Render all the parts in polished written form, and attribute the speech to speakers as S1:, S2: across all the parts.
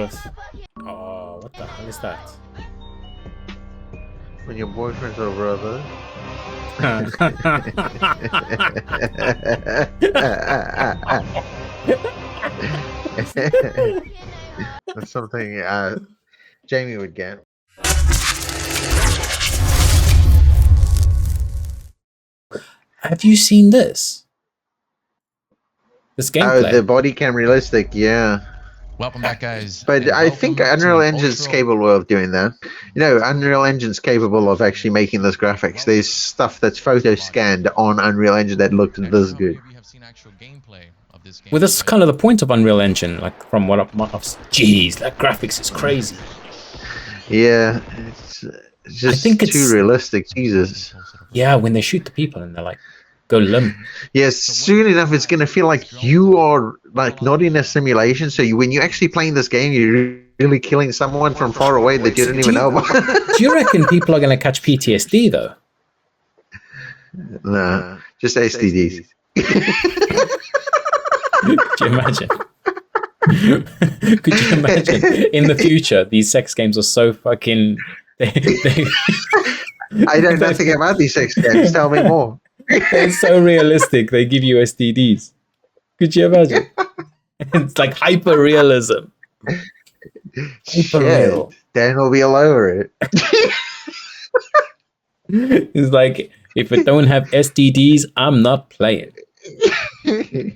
S1: Oh, what the hell is that?
S2: When your boyfriend's or brother. That's something Jamie would get.
S1: Have you seen this? This gameplay?
S2: Oh, the body cam realistic, yeah.
S3: Welcome back, guys.
S2: But I think Unreal Engine's capable of doing that. You know, Unreal Engine's capable of actually making this graphics. There's stuff that's photo scanned on Unreal Engine that looked this good.
S1: Well, that's kind of the point of Unreal Engine. Like, from what I've... Jeez, that graphics is crazy.
S2: Yeah, it's just too realistic. Jesus.
S1: Yeah, when they shoot the people and they're like, go limp.
S2: Yes, soon enough it's going to feel like you are like not in a simulation. So when you're actually playing this game, you're really killing someone from far away that you didn't even know about.
S1: Do you reckon people are going to catch PTSD though?
S2: No, just STDs.
S1: Could you imagine? Could you imagine in the future these sex games are so fucking...
S2: I know nothing about these sex games. Tell me more.
S1: They're so realistic. They give you STDs. Could you imagine? It's like hyper realism. Hyper real.
S2: Dan will be all over it.
S1: It's like, if it don't have STDs, I'm not playing. You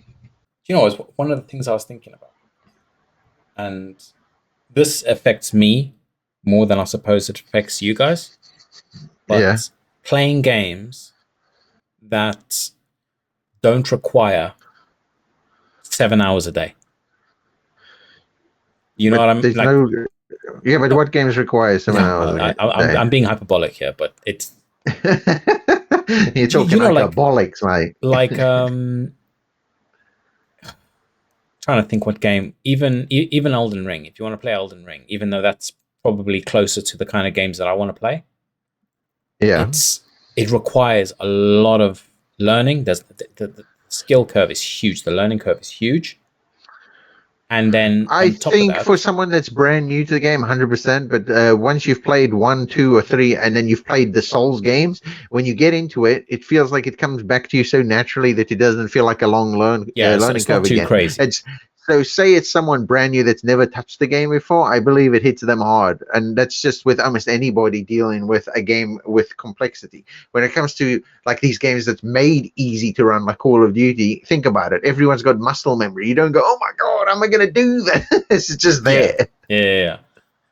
S1: know, it's one of the things I was thinking about, and this affects me more than I suppose it affects you guys. But playing games that don't require 7 hours a day. You know what I'm like?
S2: Yeah, but what games require 7 hours a day?
S1: I'm being hyperbolic here, but it's...
S2: You're talking hyperbolics, mate.
S1: Like, trying to think what game, even Elden Ring, if you want to play Elden Ring, even though that's probably closer to the kind of games that I want to play.
S2: Yeah.
S1: It requires a lot of learning. The skill curve is huge. The learning curve is huge. And then
S2: I think for someone that's brand new to the game, 100%. But once you've played 1, 2, or 3, and then you've played the Souls games, when you get into it, it feels like it comes back to you so naturally that it doesn't feel like a long learning
S1: it's
S2: curve
S1: not too
S2: again.
S1: Crazy.
S2: So say it's someone brand new that's never touched the game before, I believe it hits them hard. And that's just with almost anybody dealing with a game with complexity. When it comes to like these games that's made easy to run, like Call of Duty, think about it. Everyone's got muscle memory. You don't go, oh my God, how am I going to do that? It's just there.
S1: Yeah.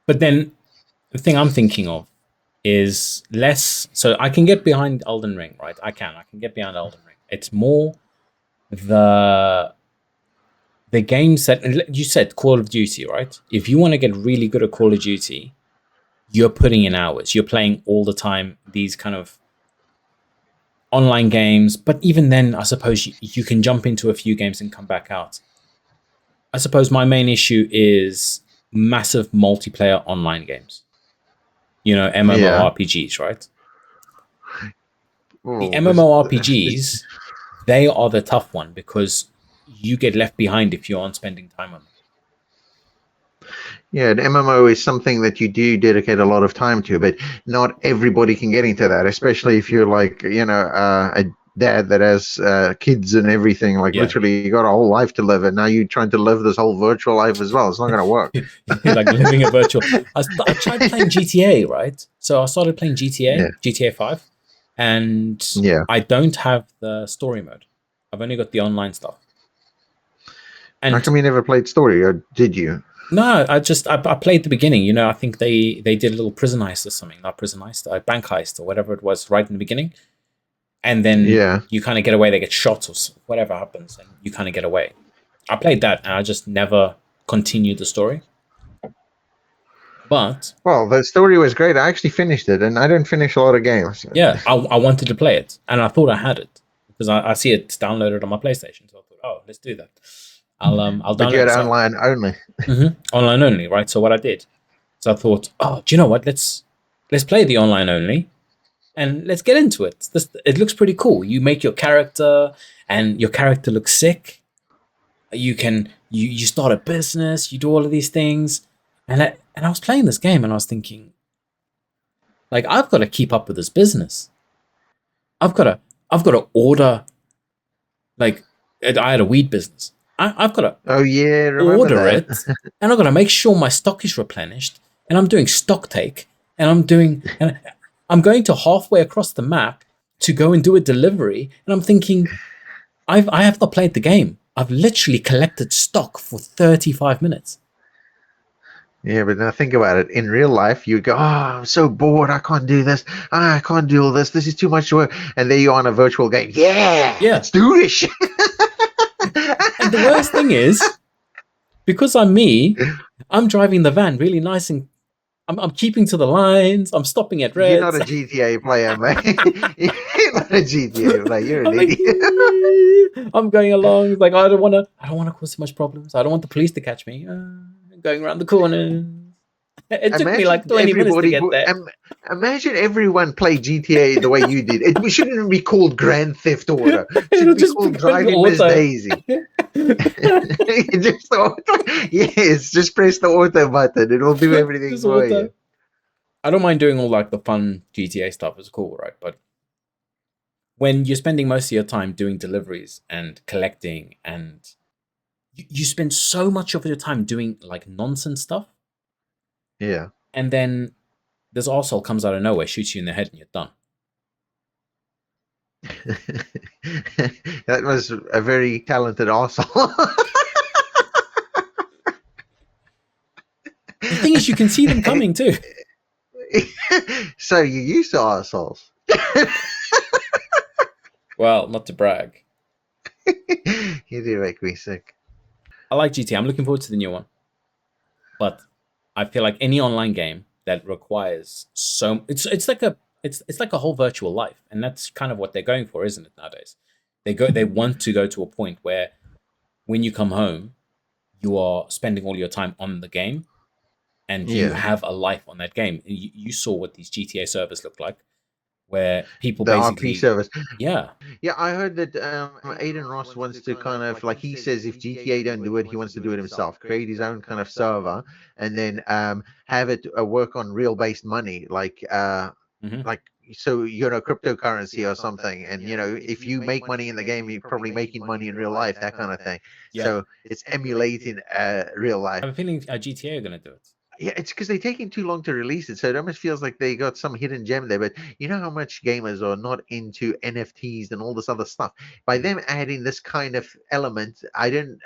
S1: But then the thing I'm thinking of is less. So I can get behind Elden Ring, right? I can get behind Elden Ring. It's more the games that you said, Call of Duty, right? If you want to get really good at Call of Duty, you're putting in hours. You're playing all the time these kind of online games. But even then, I suppose you can jump into a few games and come back out. I suppose my main issue is massive multiplayer online games. You know, MMO RPGs, right? The MMO RPGs, they are the tough one because you get left behind if you aren't spending time on them.
S2: Yeah, an MMO is something that you do dedicate a lot of time to, but not everybody can get into that, especially if you're like, you know, a dad that has kids and everything. Like literally, you got a whole life to live, and now you're trying to live this whole virtual life as well. It's not going to work.
S1: Like living a virtual... I tried playing GTA, right? So I started playing GTA 5, and I don't have the story mode. I've only got the online stuff. And
S2: how come you never played story, or did you?
S1: No, I played the beginning. You know, I think they did a little prison heist or something. Not prison heist, bank heist or whatever it was right in the beginning. And then you kind of get away. They get shot or whatever happens, and you kind of get away. I played that, and I just never continued the story. But
S2: well, the story was great. I actually finished it, and I don't finish a lot of games.
S1: Yeah, I wanted to play it, and I thought I had it because I see it downloaded on my PlayStation. So I thought, oh, let's do that. I'll download.
S2: But you had online only.
S1: Online only, right? So what I did, so I thought, oh, do you know what? Let's play the online only, and let's get into it. It looks pretty cool. You make your character, and your character looks sick. You start a business. You do all of these things, And I was playing this game and I was thinking, like, I've got to keep up with this business. I've got to order, like, I had a weed business. I've got to
S2: Oh yeah, remember
S1: order
S2: that?
S1: it, and I've got to make sure my stock is replenished, and I'm doing stock take, and I'm going to halfway across the map to go and do a delivery, and I'm thinking, I have not played the game. I've literally collected stock for 35 minutes.
S2: Yeah, but now think about it. In real life, you go, "Oh, I'm so bored. I can't do this. Ah, I can't do all this. This is too much work." And there you are on a virtual game. Yeah,
S1: Yeah.
S2: let's do this shit.
S1: And the worst thing is, because I'm me, I'm driving the van really nice and I'm keeping to the lines. I'm stopping at
S2: You're not
S1: reds.
S2: a GTA player, mate. You're not a GTA player. You're an
S1: I'm like,
S2: idiot.
S1: I'm going along. Like, I don't want to cause too much problems. I don't want the police to catch me. Going around the corner. It took me like
S2: Imagine
S1: 20 minutes to
S2: everybody.
S1: get there.
S2: Imagine everyone play GTA the way you did. It shouldn't even be called Grand Theft Auto. It should
S1: It'll
S2: be
S1: just
S2: called
S1: become
S2: Driving Miss
S1: auto.
S2: Daisy. Just auto. Yes, just press the auto button. It will do everything
S1: Just
S2: for
S1: auto.
S2: you.
S1: I don't mind doing all like the fun GTA stuff. It's cool, right? But when you're spending most of your time doing deliveries and collecting, and you spend so much of your time doing like nonsense stuff,
S2: Yeah.
S1: and then this arsehole comes out of nowhere, shoots you in the head, and you're done.
S2: That was a very talented arsehole.
S1: The thing is, you can see them coming too.
S2: So you used to arseholes.
S1: Well, not to brag.
S2: You do make me sick.
S1: I like GTA. I'm looking forward to the new one. But I feel like any online game that requires it's like a whole virtual life, and that's kind of what they're going for, isn't it? Nowadays, they want to go to a point where when you come home, you are spending all your time on the game, and you
S2: Yeah.
S1: have a life on that game. You saw what these GTA servers look like, where people
S2: The RP
S1: basically,
S2: service.
S1: yeah,
S2: Yeah, I heard that Aiden Ross wants to kind of like he says if GTA don't do it, he wants to do it himself, create his own kind of server, and then have it work on real based money,
S1: hmm
S2: like so cryptocurrency or something. And if you make money in the game, you're probably making money in real life, that kind of thing.
S1: yeah.
S2: So it's emulating real
S1: I
S2: life.
S1: have a feeling GTA are going to do it.
S2: Yeah, it's because they're taking too long to release it, so it almost feels like they got some hidden gem there. But you know how much gamers are not into NFTs and all this other stuff. By them adding this kind of element, I don't.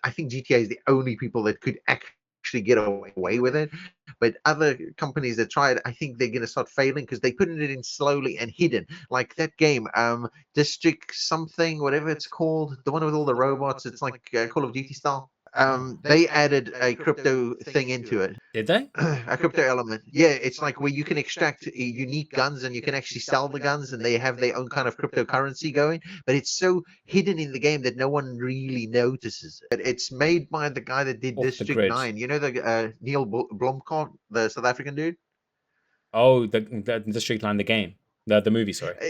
S2: I think GTA is the only people that could actually get away with it. But other companies that try it, I think they're going to start failing because they putting it in slowly and hidden. Like that game, District something, whatever it's called, the one with all the robots. It's like Call of Duty style. They added a crypto thing into it.
S1: Did they?
S2: A crypto element. Yeah, it's like where you can extract unique guns and you can actually sell the guns and they have their own kind of cryptocurrency going. But it's so hidden in the game that no one really notices it. But it's made by the guy that did
S1: Off the
S2: District
S1: grid.
S2: 9. You know the Neil Blomkamp, the South African dude?
S1: Oh, the Street Line, the game, the movie. Sorry.
S2: Uh,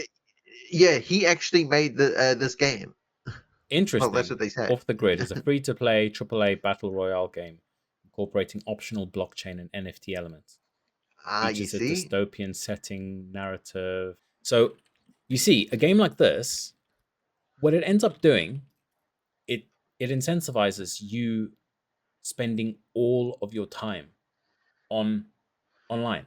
S2: yeah, he actually made this game. Well, that's
S1: Interesting.
S2: what they say.
S1: Off the Grid is a free-to-play AAA battle royale game incorporating optional blockchain and NFT elements.
S2: Ah, you
S1: Features a
S2: see?
S1: dystopian setting, narrative. So, you see, a game like this, what it ends up doing, it it incentivizes you spending all of your time on online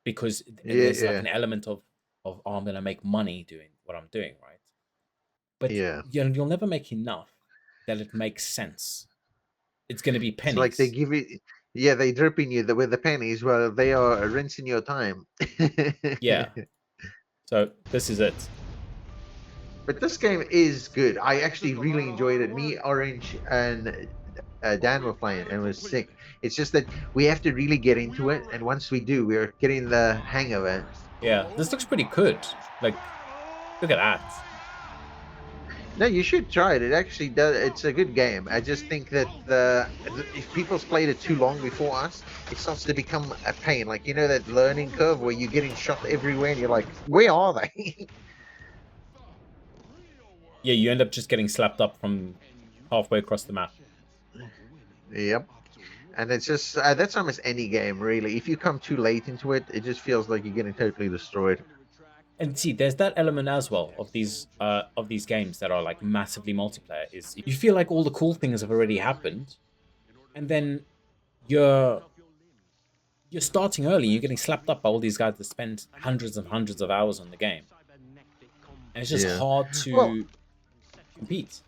S1: because
S2: Yeah,
S1: there's like
S2: yeah,
S1: an element of oh, I'm gonna make money doing what I'm doing, right? But
S2: yeah.
S1: you'll never make enough that it makes sense. It's going to be
S2: It's like they
S1: pennies.
S2: give it, yeah, they dripping you with the pennies while they are rinsing your time.
S1: Yeah. So this is it.
S2: But this game is good. I actually really enjoyed it. Me, Orange, and Dan were playing, and it was sick. It's just that we have to really get into it, and once we do, we're getting the hang of it.
S1: Yeah. This looks pretty good. Like, look at that.
S2: No, you should try it. It actually does. It's a good game. I just think that if people's played it too long before us, it starts to become a pain. Like that learning curve where you're getting shot everywhere, and you're like, where are they?
S1: Yeah, you end up just getting slapped up from halfway across the map.
S2: Yep. And it's just that's almost any game really. If you come too late into it, it just feels like you're getting totally destroyed.
S1: And see, there's that element as well of these games that are like massively multiplayer. Is you feel like all the cool things have already happened, and then you're you're starting early. You're getting slapped up by all these guys that spend hundreds and hundreds of hours on the game, and it's just
S2: Yeah.
S1: hard
S2: Well,
S1: to compete.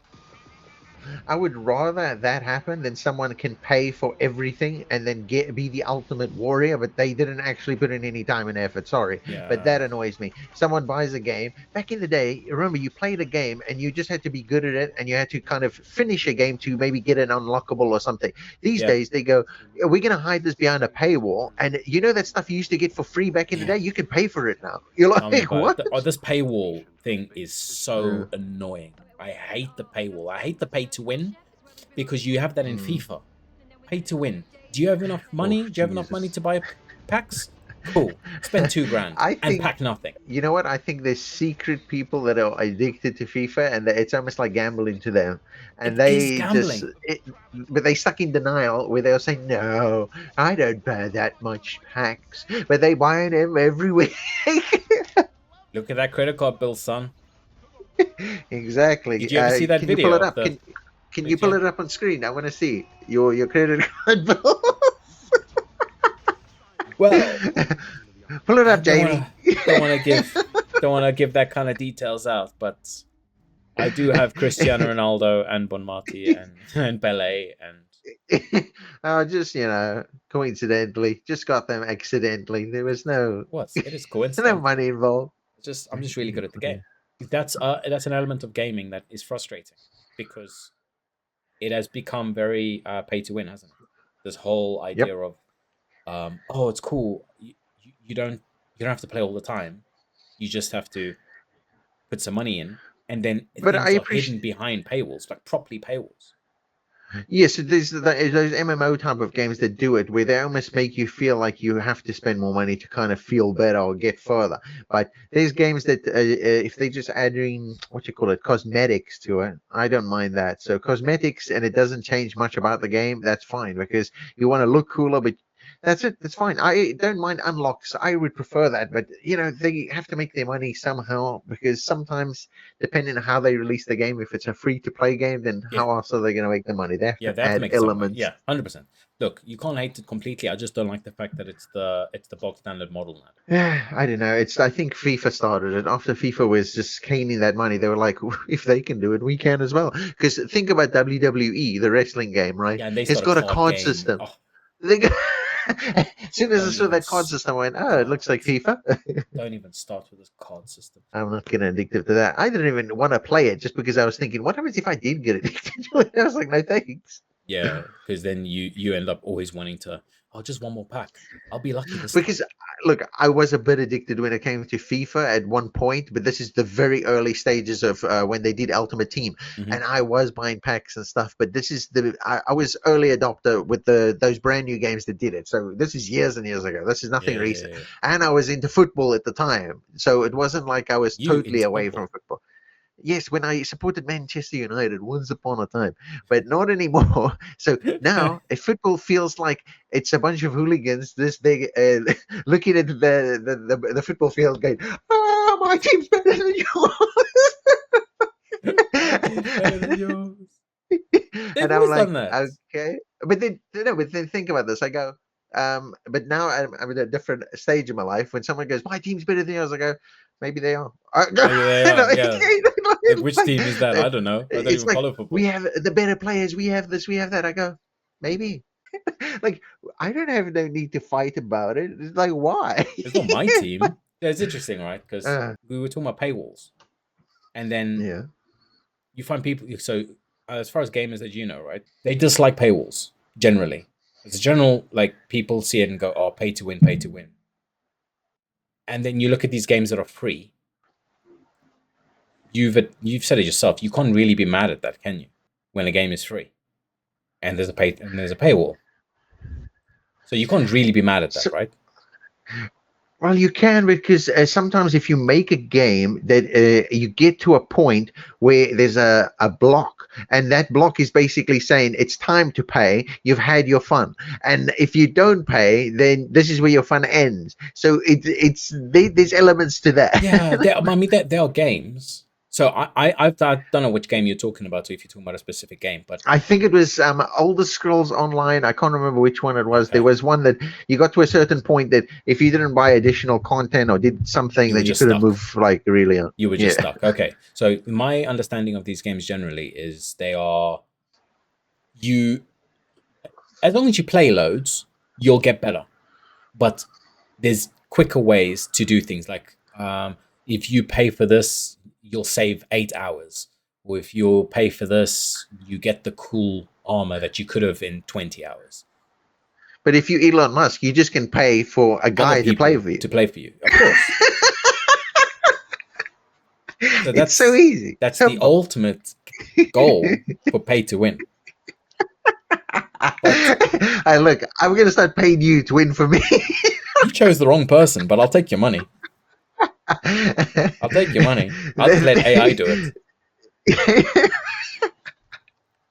S2: I would rather that happen than someone can pay for everything and then get be the ultimate warrior, but they didn't actually put in any time and effort. Sorry, but
S1: Yeah,
S2: that annoys me. Someone buys a game. Back in the day, remember you played a game and you just had to be good at it, and you had to kind of finish a game to maybe get an unlockable or something. These
S1: yeah,
S2: days they go, "Yeah, we're gonna hide this behind a paywall, and you know that stuff you used to get for free back in the
S1: yeah.
S2: day. You can pay for it now." You're
S1: Tell me
S2: like,
S1: about it.
S2: "What?"
S1: This paywall thing is
S2: Uh,
S1: so annoying. I hate the paywall. I hate the pay to win because you have that in
S2: mm.
S1: FIFA. Pay to win. Do you have enough
S2: Oh
S1: money? Do you have enough money
S2: Jesus!
S1: to buy packs? Cool. Spend 2 grand
S2: I
S1: and
S2: think
S1: pack nothing.
S2: you know what? I think there's secret people that are addicted to FIFA, and that it's almost like gambling to them. And
S1: It is
S2: they just,
S1: gambling.
S2: but they stuck in denial where they'll say, "No, I don't buy that much packs," but they buy them every week.
S1: Look at that credit card bill, son.
S2: Exactly.
S1: Did you ever see that
S2: Can you pull
S1: video
S2: it
S1: of
S2: up?
S1: the
S2: Can you pull
S1: yeah?
S2: it up on screen? I want to see your credit card bill.
S1: Well,
S2: Pull it
S1: I
S2: up, Jamie.
S1: don't wanna give don't wanna give that kind of details out, but I do have Cristiano Ronaldo and Bonmati and Pele and
S2: Just coincidentally, just got them accidentally. There was no
S1: what? It is
S2: no
S1: coincidental.
S2: money involved.
S1: I'm just really good at the game. That's an element of gaming that is frustrating because it has become very pay to win, hasn't it? This whole
S2: Yep.
S1: idea of oh, it's cool. You don't have to play all the time. You just have to put some money in, and then
S2: But I
S1: things are hidden
S2: appreciate.
S1: behind paywalls, like properly paywalls.
S2: Yes, there's those MMO type of games that do it, where they almost make you feel like you have to spend more money to kind of feel better or get further. But there's games that, if they just add in what you call it, cosmetics to it, I don't mind that. So cosmetics, and it doesn't change much about the game, that's fine because you want to look cooler, but that's it. That's fine. I don't mind unlocks. I would prefer that, but they have to make their money somehow because sometimes depending on how they release the game. If it's a free to play game, then
S1: Yeah,
S2: how else are they going to make the money? They have
S1: yeah,
S2: to
S1: they have to
S2: add
S1: make some money.
S2: elements.
S1: Yeah, 100%. Look, you can't hate it completely. I just don't like the fact that it's the bog standard model now.
S2: I don't know. I think FIFA started it. After FIFA was just caning that money, they were like, if they can do it, we can as well. Because think about WWE, the wrestling game, right?
S1: Yeah, and they
S2: It's
S1: start a
S2: got a
S1: card
S2: card
S1: game.
S2: system.
S1: Oh,
S2: They got, as soon as I
S1: don't
S2: saw
S1: even
S2: that card system, I went, "Oh, it looks like
S1: start.
S2: FIFA."
S1: Don't even start with this card system.
S2: I'm not getting addicted to that. I didn't even want to play it just because I was thinking, what happens if I did get addicted to it? I was like, no thanks.
S1: Yeah, because then you end up always wanting to. Oh, just one more pack. I'll be lucky this time.
S2: Because look, I was a bit addicted when it came to FIFA at one point, but this is the very early stages of when they did Ultimate Team,
S1: Hmm.
S2: and I was buying packs and stuff. But this is I was early adopter with those brand new games that did it. So this is years and years ago. This is
S1: Yeah,
S2: nothing
S1: yeah, yeah,
S2: recent,
S1: yeah.
S2: and I was into football at the time, so it wasn't like I was
S1: You
S2: totally
S1: into
S2: away from
S1: football?
S2: football. Yes, when I supported Manchester United once upon a time, but not anymore. So now, if football feels like it's a bunch of hooligans, this big, looking at the football field, going, "Ah, my team's better than
S1: My team's better than
S2: yours."
S1: yours. They've
S2: And I'm
S1: always done
S2: like,
S1: that.
S2: okay, but then no, but then think about this. I go, but now I'm at a different stage in my life. When someone goes, "My team's better than yours," I go, maybe they are. I go,
S1: Maybe they are.
S2: like,
S1: Yeah. Like which team is that? I don't know. I don't
S2: it's
S1: even
S2: like
S1: follow
S2: we
S1: football.
S2: have the better players. We have this. We have that. I go, maybe. Like I don't have no need to fight about it. It's like why?
S1: It's not my team. Yeah, it's interesting, right? Because
S2: uh,
S1: we were talking about paywalls, and then
S2: yeah.
S1: you find people. So as far as gamers that you know, right, they dislike paywalls generally. As a general, like people see it and go, "Oh, pay to win, pay to win." And then you look at these games that are free. You've said it yourself. You can't really be mad at that, can you? When a game is free and there's a paywall, so you can't really be mad at that,
S2: So
S1: right?
S2: Well, you can, because sometimes if you make a game that you get to a point where there's a block, and that block is basically saying it's time to pay. You've had your fun, and if you don't pay, then this is where your fun ends. So there's elements to
S1: Yeah,
S2: that.
S1: I mean, there are games. So I don't know which game you're talking about, or if you're talking about a specific game, but
S2: I think it was Older Scrolls Online. I can't remember which one it was. There
S1: okay,
S2: was one that you got to a certain point that if you didn't buy additional content or did something
S1: you were
S2: that you
S1: just
S2: couldn't
S1: stuck.
S2: move like really on.
S1: You were just
S2: Yeah.
S1: stuck. Okay, so my understanding of these games generally is they are you as long as you play loads, you'll get better. But there's quicker ways to do things. Like if you pay for this, you'll save 8 hours. Or if you pay for this, you get the cool armor that you could have in 20 hours.
S2: But if you Elon Musk, you just can pay for a
S1: Other
S2: guy to play
S1: people
S2: for you.
S1: to play for you, of course. So
S2: It's so easy.
S1: that's the ultimate goal for pay to win. But
S2: Hey, look, I'm going to start paying you to win for me.
S1: you chose the wrong person, but I'll take your money. I'll take your money. I'll just let AI do it.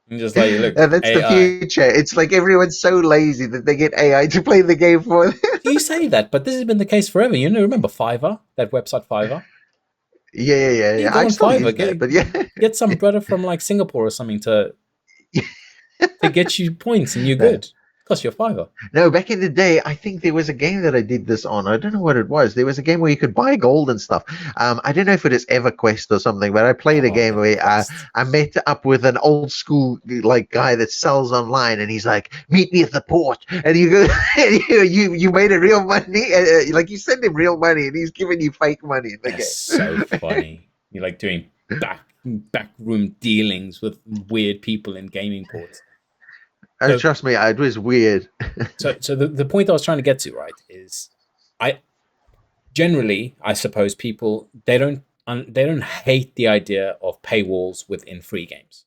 S1: And just like, look,
S2: And that's the
S1: AI.
S2: future. It's like everyone's so lazy that they get AI to play the game for them.
S1: You say that, but this has been the case forever. You know, remember Fiverr, that website Fiverr?
S2: Yeah.
S1: You go
S2: I
S1: on
S2: still
S1: Fiverr,
S2: use that, but yeah.
S1: get some brother from like Singapore or something to get you points, and you're
S2: No.
S1: good. Cost you a Fiverr.
S2: No, back in the day, I think there was a game that I did this on. I don't know what it was. There was a game where you could buy gold and stuff. I don't know if it is EverQuest or something, but I played a
S1: Oh,
S2: game where
S1: EverQuest.
S2: I met up with an old school like guy that sells online, and he's like, "Meet me at the port," and you go, and you made it real money, like you send him real money, and he's giving you fake money in the
S1: That's so
S2: game.
S1: funny. You're like doing backroom dealings with weird people in gaming ports.
S2: Oh,
S1: So
S2: trust me, it was weird.
S1: so the point I was trying to get to, right, is I generally, I suppose people they don't hate the idea of paywalls within free games.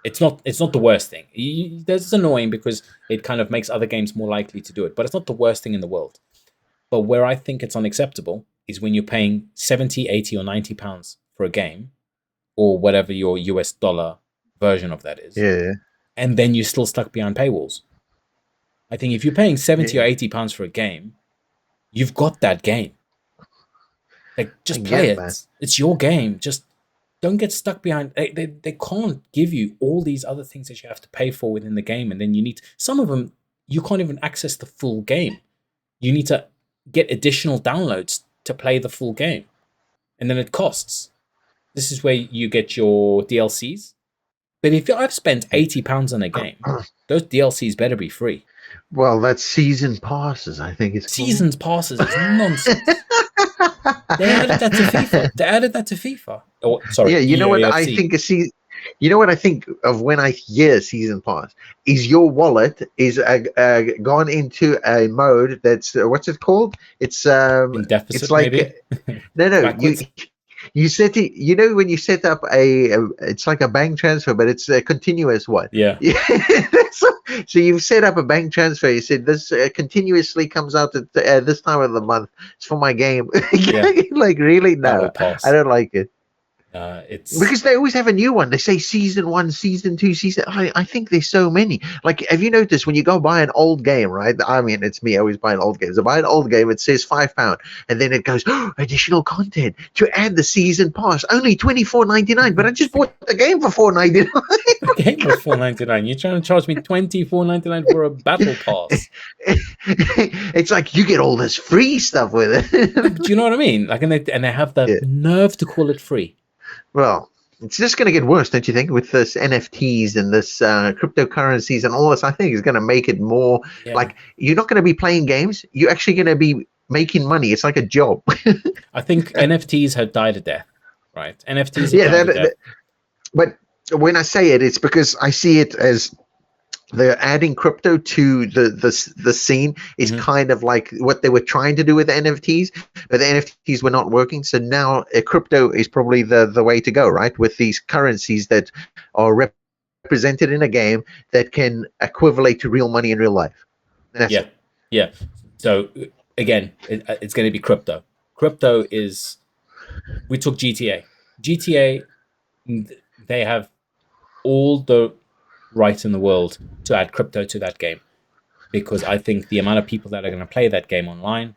S1: It's not the worst thing. That's annoying because it kind of makes other games more likely to do it, but it's not the worst thing in the world. But where I think it's unacceptable is when you're paying 70, 80, or £90 for a game, or whatever your US dollar version of that is,
S2: Yeah,
S1: and then you're still stuck behind paywalls. I think if you're paying 70 or
S2: yeah,
S1: £80 for a game, you've got that game. Like,
S2: I
S1: just play
S2: get man.
S1: it. It's your game. Just don't get stuck behind. They can't give you all these other things that you have to pay for within the game, and then you need some of them. You can't even access the full game. You need to get additional downloads to play the full game, and then it costs. This is where you get your DLCs. But if I've spent £80 on a game, those DLCs better be free.
S2: Well, that's season passes, I think it's called.
S1: Seasons passes is nonsense. They added that to FIFA. They added that to FIFA. Oh,
S2: Yeah,
S1: sorry,
S2: you know what I
S1: EAFC.
S2: think you know what I think of when I hear season pass is your wallet is gone into a mode that's what's it called?
S1: In
S2: It's
S1: deficit,
S2: like
S1: maybe
S2: no
S1: backwards.
S2: you set it, you know, when you set up it's like a bank transfer, but it's a continuous one.
S1: Yeah,
S2: Yeah. So you've set up a bank transfer. You said this continuously comes out at this time of the month. It's for my game.
S1: yeah,
S2: Like really?
S1: that will
S2: No, I
S1: pass.
S2: don't like it.
S1: It's
S2: Because they always have a new one. They say season one, season two, season. I think there's so many. Like, have you noticed when you go buy an old game, right? I mean, it's me. I always buy an old game. So buy an old game. It says £5, and then it goes additional content to add the season pass. Only £24.99. But I just bought the game for £4.99.
S1: the game for £4.99. You're trying to charge me £24.99 for a battle pass.
S2: It's like you get all this free stuff with
S1: No,
S2: it.
S1: but you know what I mean? Like, and they have the
S2: Yeah.
S1: nerve to call it free.
S2: Well, it's just going to get worse, don't you think? With this NFTs and this cryptocurrencies and all this, I think is going to make it more
S1: Yeah,
S2: like you're not going to be playing games. You're actually going to be making money. It's like a job.
S1: I think NFTs have died a death. Right, NFTs have
S2: Yeah,
S1: died a death.
S2: but when I say it, it's because I see it as they're adding crypto to the scene is
S1: Mhm.
S2: kind of like what they were trying to do with the NFTs, but the NFTs were not working. So now crypto is probably the way to go, right? With these currencies that are represented in a game that can equivalent to real money in real life. And that's
S1: Yeah,
S2: it.
S1: yeah. So again, it's going to be crypto. Crypto is, we took GTA. GTA, they have all the right in the world to add crypto to that game, because I think the amount of people that are going to play that game online,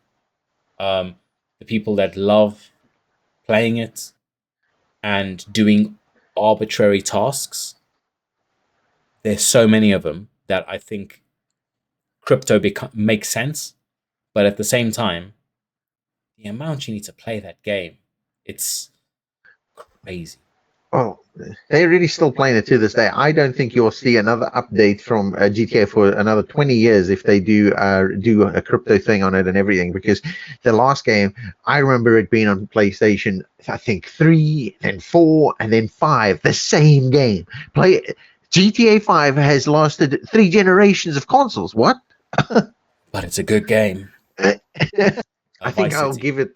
S1: um, the people that love playing it and doing arbitrary tasks, there's so many of them that I think crypto makes sense. But at the same time, the amount you need to play that game, it's crazy.
S2: Oh, they're really still playing it to this day. I don't think you'll see another update from GTA for another 20 years if they do a crypto thing on it and everything. Because the last game, I remember it being on PlayStation, I think 3, then 4, and then 5, the same game. Play GTA 5 has lasted 3 generations of consoles. What?
S1: But it's a good game.
S2: I think
S1: Vice
S2: I'll
S1: City.
S2: give it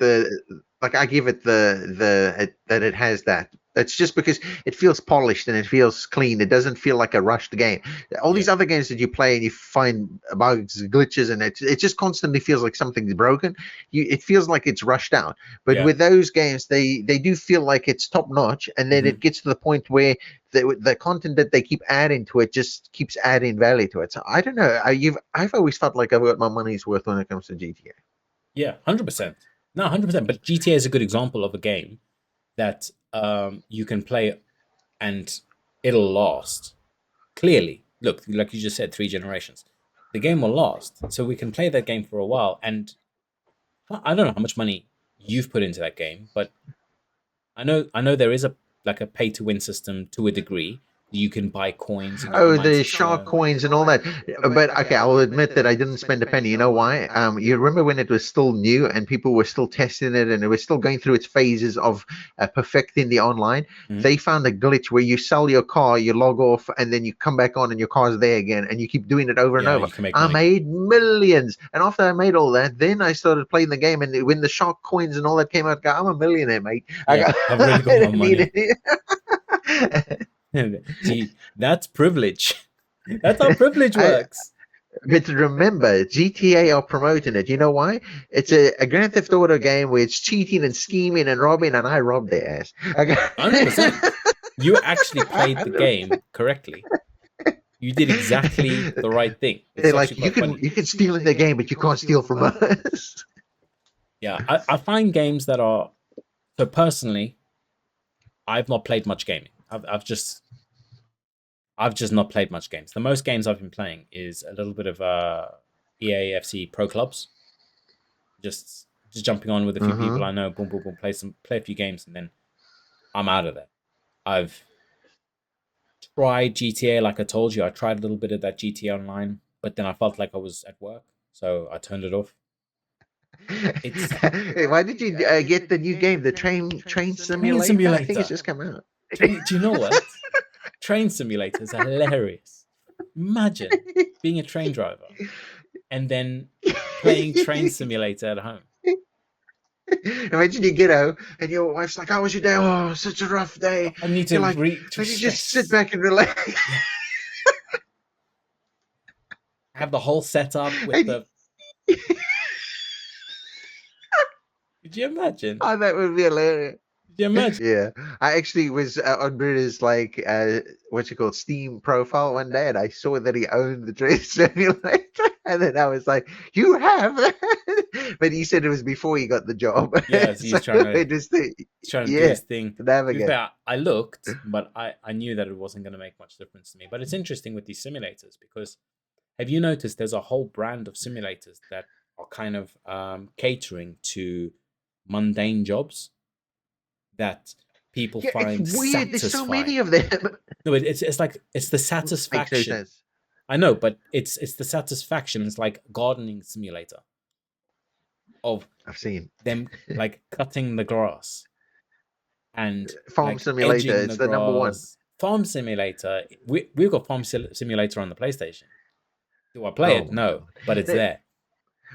S2: I give it that it has that. It's just because it feels polished and it feels clean. It doesn't feel like a rushed game. All
S1: Yeah,
S2: these other games that you play and you find bugs, glitches, and it just constantly feels like something's broken. It feels like it's rushed out. But
S1: yeah.
S2: with those games, they do feel like it's top notch, and then
S1: Hmm.
S2: it gets to the point where the content that they keep adding to it just keeps adding value to it. So I don't know. I've always felt like I've got my money's worth when it comes to GTA.
S1: Yeah, 100%. No, 100%. But GTA is a good example of a game that you can play and it'll last. Clearly, look, like you just said, 3 generations. The game will last, so we can play that game for a while. And I don't know how much money you've put into that game, but I know there is a like a pay to win system to a degree. You can buy coins and you can
S2: Oh,
S1: mine
S2: the shark
S1: system.
S2: coins and all that. But okay, I'll admit that I didn't spend a penny. You know why? You remember when it was still new and people were still testing it and it was still going through its phases of perfecting the online?
S1: Mhm.
S2: They found a glitch where you sell your car, you log off, and then you come back on and your car's there again, and you keep doing it over and
S1: Yeah,
S2: over.
S1: you can make
S2: I
S1: money.
S2: made millions, and after I made all that, then I started playing the game. And when the shark coins and all that came out, I'm a millionaire, mate. I
S1: Yeah,
S2: got,
S1: I've
S2: I
S1: really got my
S2: don't need
S1: money.
S2: it.
S1: See, that's privilege. That's how privilege
S2: I,
S1: works.
S2: But remember, GTA are promoting it. You know why? It's a Grand Theft Auto game where it's cheating and scheming and robbing, and I robbed their ass. Okay.
S1: 100%. You actually played the game correctly. You did exactly the right thing.
S2: They're
S1: It's actually
S2: like,
S1: quite funny.
S2: you can steal in the game, but you can't steal from us.
S1: Yeah, I find games that are, so personally, I've not played much gaming. I've just not played much games. The most games I've been playing is a little bit of EAFC Pro Clubs. Just jumping on with a few people
S2: Mm-hmm.
S1: I know, boom, boom, boom, play a few games, and then I'm out of there. I've tried GTA, like I told you. I tried a little bit of that GTA Online, but then I felt like I was at work, so I turned it off. It's
S2: Why did you get the new game, the train
S1: Train
S2: simulator? I think it's
S1: Simulator.
S2: just come out.
S1: Do you know what? Train Simulator is hilarious. Imagine being a train driver and then playing Train Simulator at home.
S2: Imagine you get home and your wife's like, "How was your day? Oh, such a rough day."
S1: I need
S2: You're
S1: to
S2: like,
S1: to
S2: "Let me just sit
S1: stress.
S2: back and relax."
S1: Yeah, have the whole setup with
S2: And
S1: the. Could you imagine?
S2: oh, that would be hilarious.
S1: Could you imagine?
S2: Yeah, I actually was on Britta's like what's it called, Steam profile one day, and I saw that he owned the train simulator, and then I was like, "You have that?" But he said it was before he got the job,
S1: Yes,
S2: so it was
S1: he's trying to do
S2: yeah,
S1: his thing.
S2: to
S1: To be
S2: navigate.
S1: fair, I looked, but I knew that it wasn't going to make much difference to me. But it's interesting with these simulators because have you noticed there's a whole brand of simulators that are kind of catering to mundane jobs that people
S2: Yeah, it's
S1: find
S2: weird. There's so many
S1: satisfying?
S2: of them.
S1: No, it's like it's the
S2: Makes no
S1: satisfaction.
S2: sense.
S1: I know, but it's the satisfaction. It's like gardening simulator of
S2: I've seen
S1: them like cutting the grass and
S2: Farm
S1: like
S2: Simulator.
S1: edging the
S2: It's the number one.
S1: grass. Farm simulator. We've got farm simulator on the PlayStation. Do I play
S2: Oh
S1: it?
S2: my
S1: No,
S2: god.
S1: but it's
S2: They-
S1: there.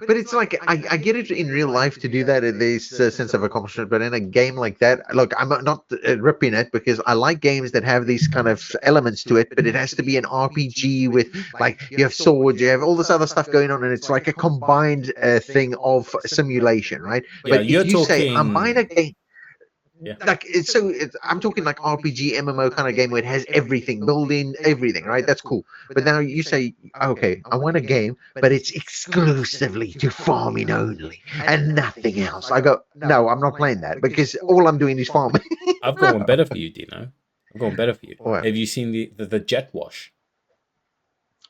S2: But it's like I get it in real life to do that. There's a sense of accomplishment, but in a game like that, look, I'm not ripping it because I like games that have these kind of elements to it. But it has to be an RPG with like you have swords, you have all this other stuff going on, and it's like a combined thing of simulation, right?
S1: Yeah,
S2: But
S1: you're
S2: if you say I'm buying a
S1: talking.
S2: game
S1: Yeah.
S2: like I'm talking like RPG MMO kind of game where it has everything, building everything, right? That's cool. But now you say, okay, I want a game, but it's exclusively to farming only and nothing else. I go, no, I'm not playing that because all I'm doing is farming.
S1: I've got
S2: No.
S1: one better for you, Dino. I've got one better for you.
S2: What?
S1: Have you seen the jet wash?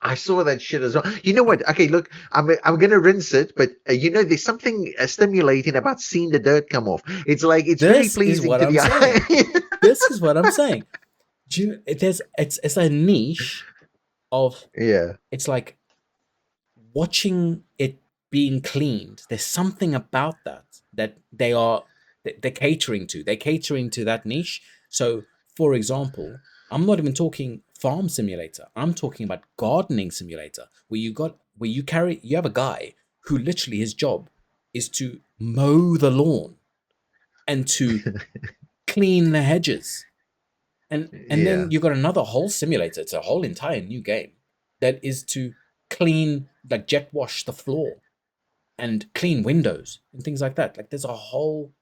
S2: I saw that shit as well. You know what? Okay, look, I'm gonna rinse it, but there's something stimulating about seeing the dirt come off. It's like it's very
S1: This is
S2: pleasing
S1: what
S2: to
S1: I'm
S2: the
S1: saying.
S2: eye.
S1: This is what I'm saying. It's a niche of,
S2: Yeah.
S1: it's like watching it being cleaned. There's something about that they're catering to. They're catering to that niche. So, for example, I'm not even talking farm simulator. I'm talking about gardening simulator, where you have a guy who literally his job is to mow the lawn and to clean the hedges. And
S2: Yeah.
S1: then you got another whole simulator. It's a whole entire new game that is to clean, like jet wash the floor and clean windows and things like that. Like there's a whole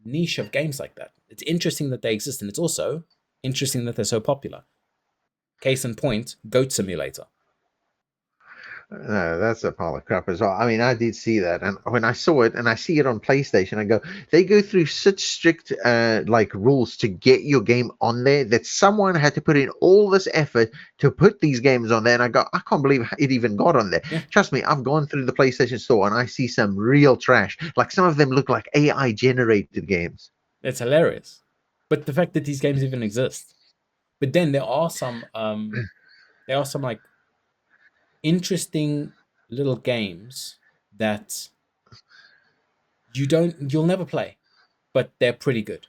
S1: niche of games like that. It's interesting that they exist, and it's also interesting that they're so popular. Case in point, Goat Simulator.
S2: No, that's a pile of crap as well. I mean, I did see that, and when I saw it, and I see it on PlayStation, I go, they go through such strict like rules to get your game on there that someone had to put in all this effort to put these games on there. And I go, I can't believe it even got on there.
S1: Yeah,
S2: Trust me, I've gone through the PlayStation Store and I see some real trash. Like some of them look like AI generated games.
S1: it's hilarious. But the fact that these games even exist. But then there are some like interesting little games that you'll never play, but they're pretty good.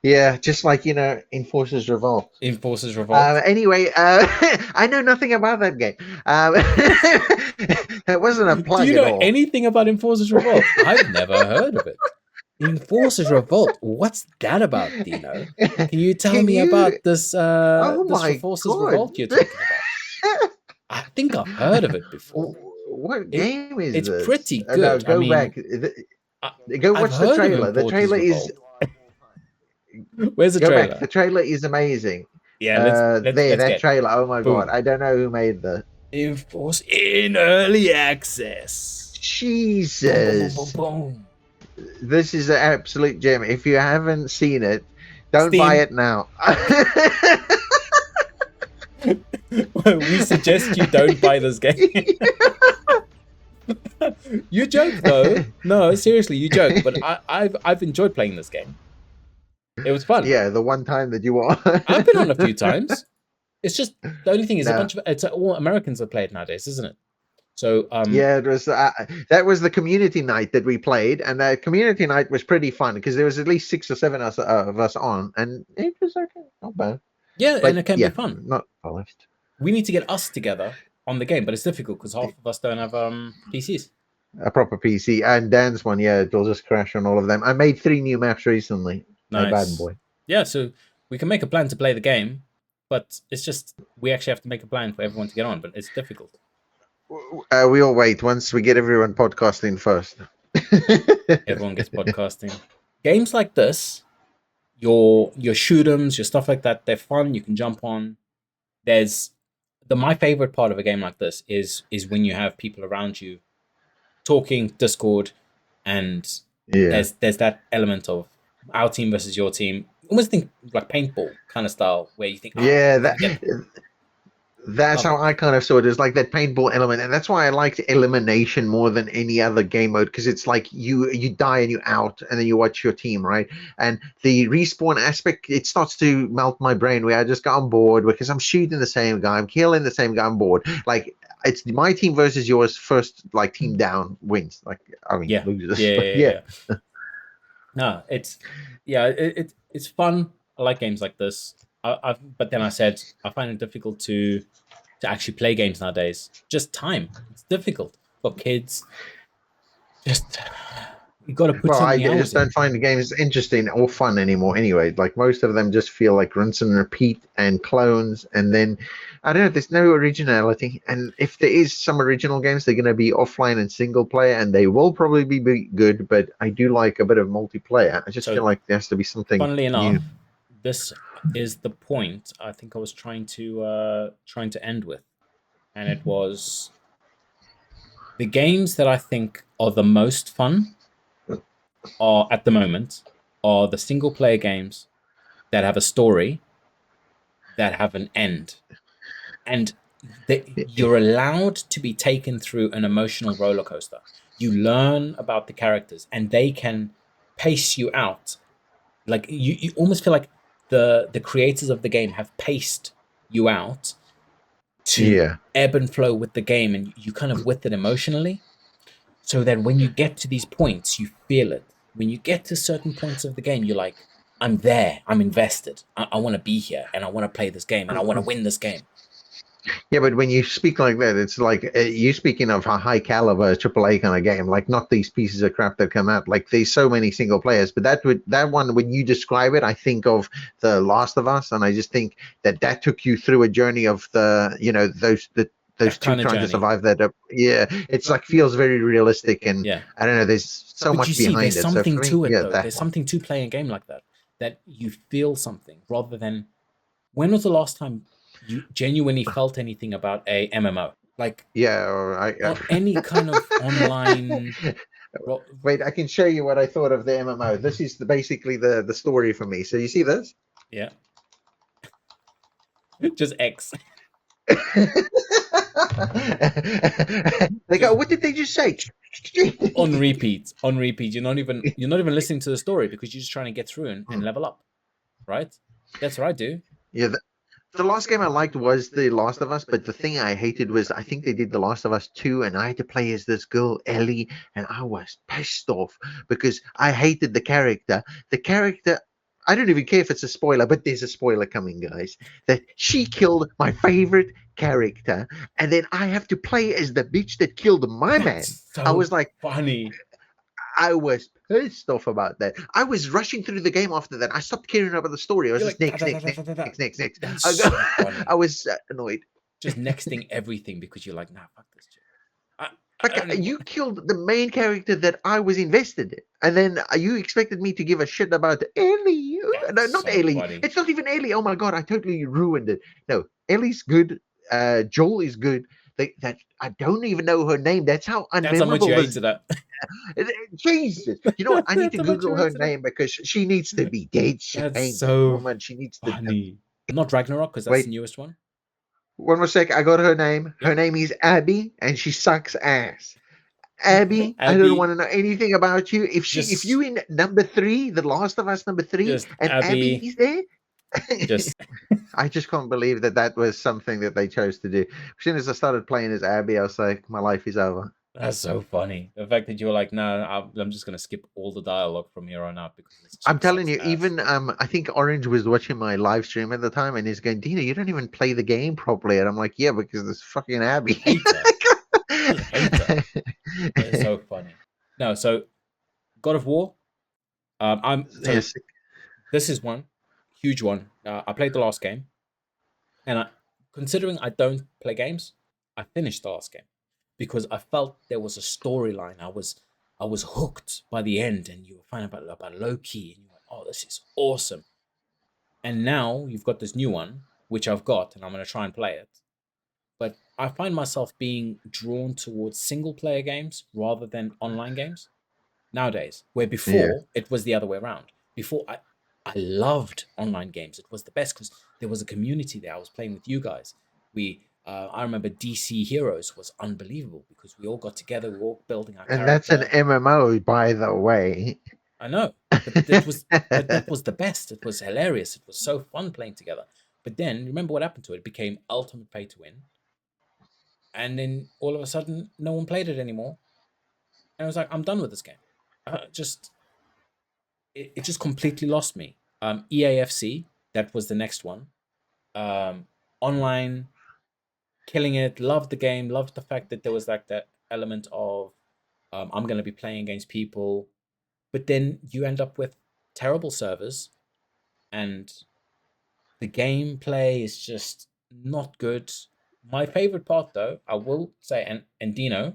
S2: Yeah, just like Enforcers Revolt.
S1: Enforcers Revolt.
S2: Anyway, I know nothing about that game. It wasn't a
S1: Do
S2: plug
S1: you
S2: at
S1: know
S2: all.
S1: anything about Enforcers Revolt? I've never heard of it. Enforcers Revolt. What's that about, Dino? Can you tell
S2: Can
S1: me
S2: you?
S1: about this
S2: Oh
S1: this
S2: my
S1: Enforcers
S2: god!
S1: Revolt you're talking about? I think I've heard of it before.
S2: What
S1: It
S2: game is
S1: it's
S2: this?
S1: pretty
S2: No,
S1: good. I
S2: go
S1: mean,
S2: back.
S1: I,
S2: Go
S1: I've
S2: watch the
S1: heard of
S2: trailer. The
S1: Enforcers
S2: trailer is
S1: Revolt. Where's the
S2: go back.
S1: trailer?
S2: The trailer is amazing.
S1: Yeah, let's
S2: That
S1: get
S2: trailer. Oh my god!
S1: boom.
S2: I don't know who made the.
S1: Enforce in early access. Boom, boom, boom, boom,
S2: Jesus,
S1: boom.
S2: this is an absolute gem. If you haven't seen it, don't buy
S1: Steam.
S2: it now.
S1: We suggest you don't buy this game. You joke though. No, seriously, you joke. But I've enjoyed playing this game. It was fun.
S2: Yeah, the one time that you were.
S1: I've been on a few times. It's just the only thing is
S2: No.
S1: it's all Americans that play it nowadays, isn't it? So
S2: Yeah, it was that was the community night that we played, and that community night was pretty fun because there was at least 6 or 7 of us on, and it was okay, not bad.
S1: yeah, and
S2: But
S1: it can be
S2: yeah,
S1: fun.
S2: not polished.
S1: We need to get us together on the game, but it's difficult because half of us don't have PCs.
S2: A proper PC and Dan's one, yeah, it'll just crash on all of them. I made 3 new maps recently. No bad
S1: Nice.
S2: boy.
S1: Yeah, so we can make a plan to play the game, but it's just we actually have to make a plan for everyone to get on, but it's difficult.
S2: We'll wait once we get everyone podcasting first.
S1: Everyone gets podcasting. Games like this, your shoot 'ems, your stuff like that, they're fun. You can jump on. There's my favorite part of a game like this is when you have people around you talking, Discord, and
S2: Yeah.
S1: there's that element of our team versus your team. Almost think like paintball kind of style where you think,
S2: Yeah,
S1: we can get
S2: that's
S1: love
S2: how
S1: it.
S2: I kind of saw it. It's like that paintball element, and that's why I liked elimination more than any other game mode because it's like you die and you're out, and then you watch your team, right? And the respawn aspect, it starts to melt my brain where I just got on board because I'm shooting the same guy, I'm killing the same guy, I'm bored. Like it's my team versus yours. First, like team down wins. Like I mean,
S1: Yeah,
S2: losers.
S1: yeah,
S2: But
S1: yeah, yeah. No, it's fun. I like games like this. But then I find it difficult to actually play games nowadays. Just time. It's difficult. for kids. Just you got to put
S2: Well,
S1: so
S2: I
S1: many
S2: just
S1: hours
S2: don't
S1: in.
S2: find the games interesting or fun anymore. Anyway, like most of them just feel like rinse and repeat and clones, and then I don't know. There's no originality, and if there is some original games, they're going to be offline and single player, and they will probably be good. But I do like a bit of multiplayer. I just feel
S1: So,
S2: like there has to be something
S1: funnily enough,
S2: new.
S1: this is the point I think I was trying to end with, and it was the games that I think are the most fun are at the moment are the single player games that have a story that have an end, and that you're allowed to be taken through an emotional roller coaster. You learn about the characters, and they can pace you out. Like you almost feel like the creators of the game have paced you out to
S2: Yeah.
S1: ebb and flow with the game, and you kind of with it emotionally, so that when you get to these points, you feel it. When you get to certain points of the game, you're like, I'm there, I'm invested, I want to be here, and I want to play this game, and I want to win this game.
S2: Yeah, but when you speak like that, it's like you speaking of a high caliber AAA kind of game, like not these pieces of crap that come out. Like there's so many single players, but that one when you describe it, I think of The Last of Us, and I just think that took you through a journey of those
S1: That
S2: two
S1: kind of
S2: trying to
S1: journey.
S2: survive that. Yeah, it's like feels very realistic, and
S1: Yeah.
S2: I don't know. There's so
S1: But you
S2: much
S1: see, there's
S2: behind it. So
S1: something
S2: for me,
S1: to it
S2: yeah,
S1: though.
S2: that
S1: There's
S2: one.
S1: something to playing a game like that, that you feel something rather than when was the last time you genuinely felt anything about a MMO? Like
S2: Yeah, or
S1: on any kind of online.
S2: Wait, I can show you what I thought of the MMO. This is basically the story for me. So you see this?
S1: Yeah, just X.
S2: They go,
S1: Just
S2: what did they just say?
S1: on repeat, on repeat. You're not even listening to the story because you're just trying to get through and level up, right? That's what I do.
S2: Yeah, the last game I liked was The Last of Us, but the thing I hated was I think they did The Last of Us 2, and I had to play as this girl, Ellie, and I was pissed off because I hated the character. The character, I don't even care if it's a spoiler, but there's a spoiler coming, guys. That she killed my favorite character, and then I have to play as the bitch that killed my man.
S1: That's
S2: I
S1: so
S2: was like,
S1: funny.
S2: I was pissed off about that. I was rushing through the game after that. I stopped caring about the story. I was
S1: You're
S2: just
S1: like da,
S2: next,
S1: da, da,
S2: next,
S1: da,
S2: next,
S1: da, da, da.
S2: next, next, next.
S1: That's
S2: I, go,
S1: so funny.
S2: I was annoyed.
S1: Just nexting everything because you're like, nah, fuck this shit. I, I
S2: Like
S1: don't even.
S2: you killed the main character that I was invested in, and then you expected me to give a shit about Ellie.
S1: That's
S2: No, not
S1: so
S2: Ellie.
S1: funny.
S2: It's not even Ellie. Oh my god, I totally ruined it. No, Ellie's good. Joel is good. That I don't even know her name. That's how
S1: That's how much you
S2: unmemorable this.
S1: hated that.
S2: Jesus, you know what? I need
S1: That's
S2: to
S1: how much you
S2: Google her
S1: hated that.
S2: name because she needs to be dead.
S1: That's
S2: Shame that
S1: so
S2: woman. She needs to.
S1: funny. Not Ragnarok because that's the
S2: Wait,
S1: newest one.
S2: one more sec. I got her name.
S1: Yeah.
S2: Her name is Abby, and she sucks ass. Abby, I don't want
S1: Abby,
S2: to know anything about you. If
S1: just
S2: you in number three, The Last of Us number three,
S1: just
S2: and
S1: Abby,
S2: Abby's there,
S1: just
S2: I just can't believe that was something that they chose to do. As soon as I started playing as Abby, I was like, my life is over.
S1: that's so funny. The fact that you were like, no, I'm just gonna skip all the dialogue from here on out because this
S2: I'm
S1: chick
S2: telling
S1: sucks
S2: you,
S1: ass.
S2: even I think Orange was watching my live stream at the time, and he's going, Dina, you don't even play the game properly, and I'm like, yeah, because this fucking Abby.
S1: Hater, just hater. But it's so funny. No, so God of War. I'm so
S2: Yes,
S1: this is one huge one. I played the last game, and considering I don't play games, I finished the last game because I felt there was a storyline. I was hooked by the end, and you were finding about Loki, and you went, "Oh, this is awesome!" And now you've got this new one, which I've got, and I'm going to try and play it. But I find myself being drawn towards single player games rather than online games nowadays, where
S2: yeah.
S1: before it was the other way around. Before I loved online games. It was the best because there was a community there. I was playing with you guys. I remember DC Heroes was unbelievable because we all got together, we were all building our
S2: And that's an
S1: character.
S2: MMO, by the way.
S1: I know, but that was the best. It was hilarious. It was so fun playing together. But then remember what happened to it? It became ultimate pay to win, and then all of a sudden, no one played it anymore. And I was like, I'm done with this game. Just it just completely lost me. EAFC, that was the next one. Online, killing it. Loved the game. Loved the fact that there was like that element of I'm going to be playing against people, but then you end up with terrible servers, and the gameplay is just not good. My favorite part, though, I will say, and Dino,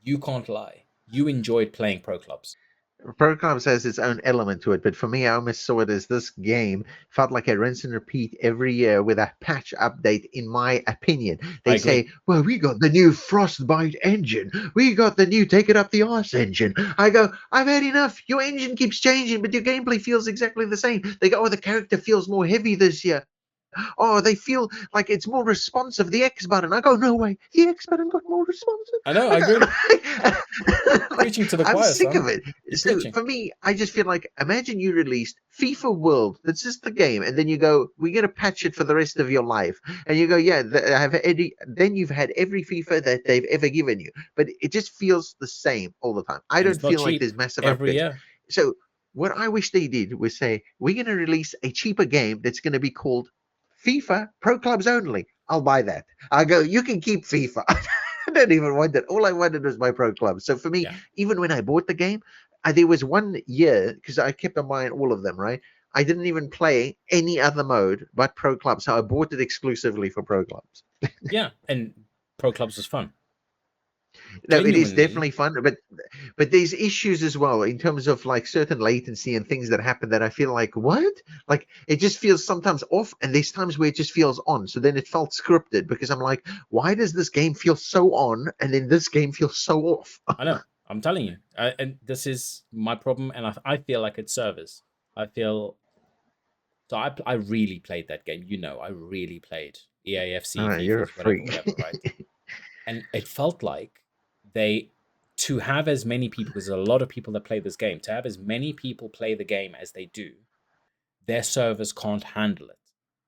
S1: you can't lie, you enjoyed playing pro clubs.
S2: Pro Clubs has its own element to it, but for me, I almost saw it as this game felt like a rinse and repeat every year with a patch update, in my opinion.
S1: I
S2: They
S1: agree.
S2: say, well, we got the new Frostbite engine. We got the new Take It Up the Arse engine. I go, I've had enough. Your engine keeps changing, but your gameplay feels exactly the same. They go, oh, the character feels more heavy this year. Oh, they feel like it's more responsive. The X button. I go, no way. The X button got more responsive.
S1: I know, I
S2: I
S1: agree.
S2: go, like,
S1: Preaching to the
S2: I'm
S1: choir,
S2: sick
S1: son.
S2: of it.
S1: You're
S2: So
S1: preaching.
S2: for me, I just feel like imagine you released FIFA World. That's just the game, and then you go, we're gonna patch it for the rest of your life, and you go, yeah, then you've had every FIFA that they've ever given you, but it just feels the same all the time. I
S1: And
S2: don't
S1: it's not
S2: feel like
S1: cheap
S2: there's massive
S1: every
S2: upgrades.
S1: year.
S2: So what I wish they did was say, we're going to release a cheaper game that's going to be called FIFA Pro Clubs only. I'll buy that. I go, you can keep FIFA. I don't even want it. All I wanted was my Pro Clubs. So for me,
S1: Yeah.
S2: even when I bought the game, there was one year, because I kept on buying all of them, right? I didn't even play any other mode but Pro Clubs. So I bought it exclusively for Pro Clubs.
S1: Yeah. And pro clubs was fun.
S2: No, it is
S1: Genuinely,
S2: definitely fun, but there's issues as well in terms of like certain latency and things that happen that I feel like what? Like it just feels sometimes off, and there's times where it just feels on. So then it felt scripted because I'm like, why does this game feel so on and then this game feels so off?
S1: I know. I'm telling you. And this is my problem. And I feel like it's servers. I feel. So I really played that game. I really played EAFC,
S2: Oh, you're a
S1: FIFAs, whatever,
S2: freak.
S1: whatever, right? And it felt like they, to have as many people, because there's a lot of people that play this game, to have as many people play the game as they do, their servers can't handle it.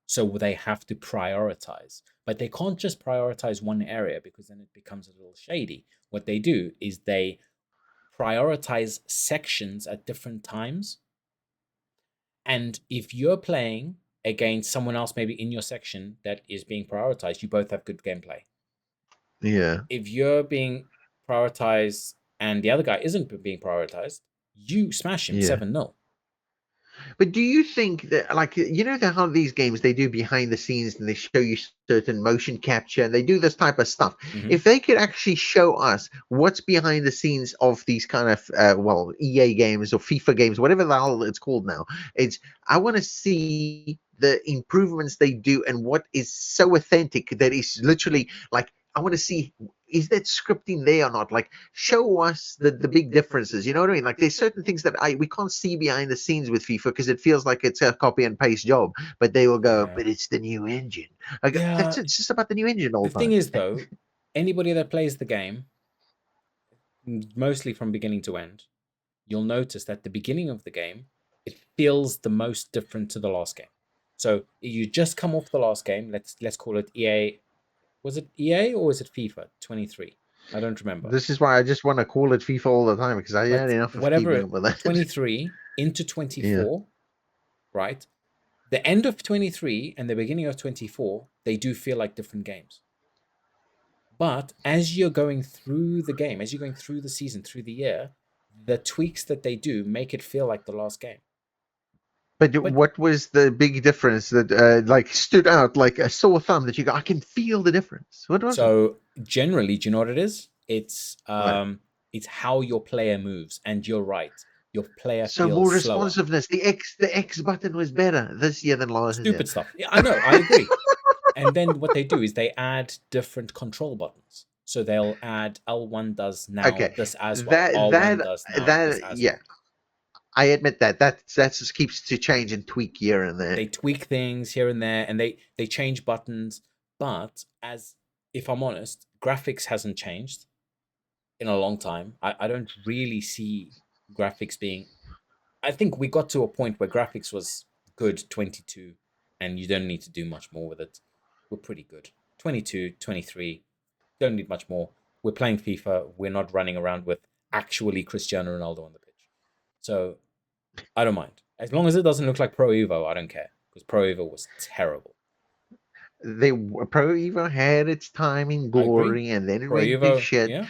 S1: So they have to prioritize. But they can't just prioritize one area because then it becomes a little shady. What they do is they prioritize sections at different times. And if you're playing against someone else, maybe in your section that is being prioritized, you both have good gameplay.
S2: Yeah.
S1: If you're being prioritized and the other guy isn't being prioritized, you smash him
S2: Yeah.
S1: 7-0.
S2: But do you think that, like, how these games they do behind the scenes and they show you certain motion capture and they do this type of stuff?
S1: Mm-hmm.
S2: If they could actually show us what's behind the scenes of these kind of, EA games or FIFA games, whatever the hell it's called now, it's I want to see the improvements they do and what is so authentic that is literally like I want to see is that scripting there or not? Like show us the big differences. You know what I mean? Like there's certain things that we can't see behind the scenes with FIFA because it feels like it's a copy and paste job. But they will go,
S1: Yeah.
S2: but it's the new engine. I go, that's
S1: Yeah.
S2: it. It's just about the new engine all
S1: The
S2: the
S1: thing
S2: time.
S1: is, though, anybody that plays the game, mostly from beginning to end, you'll notice that the beginning of the game, it feels the most different to the last game. So you just come off the last game. Let's call it EA. Was it EA or was it FIFA 23? I don't remember.
S2: This is why I just want to call it FIFA all the time because I had
S1: But
S2: enough of keeping
S1: whatever,
S2: up with that.
S1: 23 into
S2: Yeah.
S1: 24, right? The end of 23 and the beginning of 24, they do feel like different games. But as you're going through the game, as you're going through the season, through the year, the tweaks that they do make it feel like the last game.
S2: But
S1: But
S2: what was the big difference that like stood out like a sore thumb that you go, I can feel the difference? What was it?
S1: so generally, do you know what it is?
S2: What?
S1: It's how your player moves, and you're right. Your player
S2: So more
S1: feels slower.
S2: responsiveness. The X button was better this year than last year.
S1: Stupid stuff. Yeah, I know, I agree. And then what they do is they add different control buttons. So they'll add L1 does now
S2: Okay,
S1: this as well.
S2: that
S1: R1
S2: that
S1: does now this
S2: that
S1: as
S2: yeah,
S1: well.
S2: I admit that just keeps to change and tweak here and there.
S1: They tweak things here and there, and they change buttons. But as if I'm honest, graphics hasn't changed in a long time. I don't really see graphics being. I think we got to a point where graphics was good 22, and you don't need to do much more with it. We're pretty good. 22, 23, don't need much more. We're playing FIFA. We're not running around with actually Cristiano Ronaldo on the pitch. So I don't mind. As long as it doesn't look like Pro Evo, I don't care. Because Pro Evo was terrible.
S2: They Pro Evo had its time in
S1: I agree.
S2: glory and then it
S1: Pro
S2: went to
S1: Evo,
S2: shit.
S1: yeah.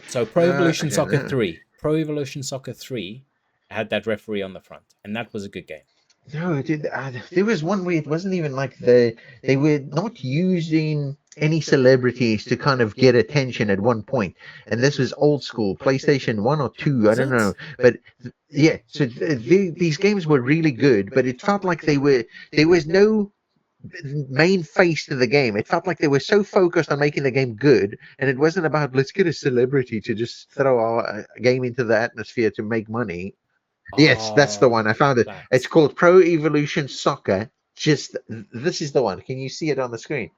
S1: So Pro Evolution
S2: Okay,
S1: Soccer 3. Pro Evolution Soccer 3 had that referee on the front, and that was a good game.
S2: no, dude, there was one where it wasn't even like they were not using any celebrities to kind of get attention at one point, and this was old school PlayStation 1 or 2, I
S1: Was
S2: don't know,
S1: it?
S2: but yeah, so these games were really good, but it felt like there was no main face to the game. It felt like they were so focused on making the game good, and it wasn't about let's get a celebrity to just throw our game into the atmosphere to make money. Yes, that's the
S1: Oh,
S2: one. I found it.
S1: that.
S2: It's called Pro Evolution Soccer. Just this is the one. Can you see it on the screen?